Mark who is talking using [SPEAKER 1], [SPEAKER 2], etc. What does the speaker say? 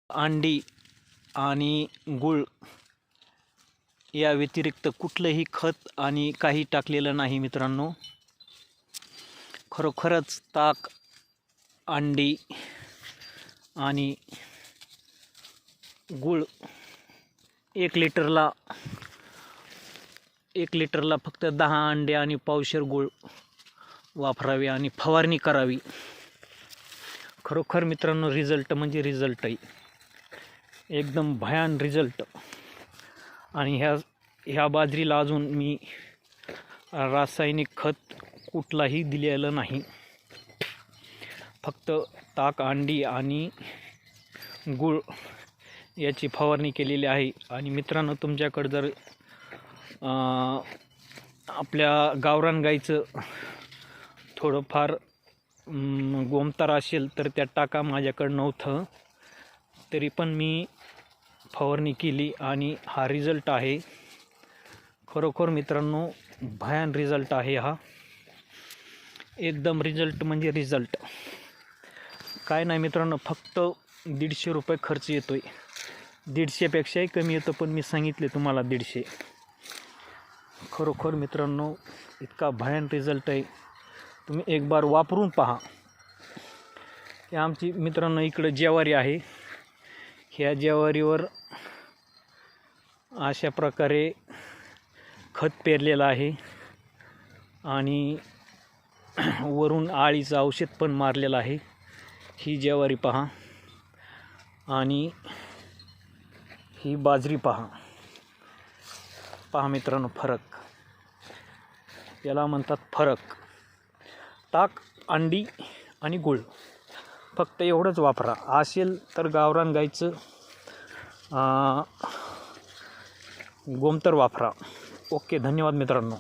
[SPEAKER 1] अंडी आणि गूळ या व्यतिरिक्त कुठलंही खत आणि काही टाकलेलं नाही मित्रांनो. खरोखरच ताक, अंडी आणि गूळ 1 लिटरला फक्त 10 अंडे आणि पावशेर गूळ वापरावे आणि फवारणी करावी. खरोखर मित्रांनो रिझल्ट म्हणजे रिझल्ट आहे, एकदम भयान रिझल्ट. आणि ह्या बाजरीला अजून मी रासायनिक खत कुठलाही दिलेलं नाही, फक्त ताक, अंडी आणि गूळ याची फवारणी केलेली आहे. आणि मित्रांनो तुमच्याकडे जर आपल्या गावरान गाईचं थोडंफार गोमतार असेल तर त्यात टाका. माझ्याकडं नव्हतं तरी पण मी फवारणी केली आणि हा रिझल्ट आहे. खरोखर मित्रांनो भयान रिझल्ट आहे हा, एकदम रिझल्ट म्हणजे रिझल्ट. काय नाही मित्रांनो, फक्त 150 रुपये खर्च येतोय. 150पेक्षाही कमी येतं, पण मी सांगितले तुम्हाला 150. खरोखर मित्रांनो इतका भयान रिझल्ट आहे, तुम्ही एक बार वापरून पहा. की आमची मित्रांनो इकडं ज्वारी आहे, ह्या ज्वारीवर अशा प्रकारे खत पेरलेलं आहे आणि वरून आळीचं औषध पण मारलेलं आहे. ही ज्वारी पहा आणि ही बाजरी पहा मित्रांनो, फरक याला म्हणतात फरक. ताक, अंडी आणि गूळ फक्त एवढंच वापरा. असेल तर गावरान गाईचं गोमतर वापरा. ओके, धन्यवाद मित्रांनो.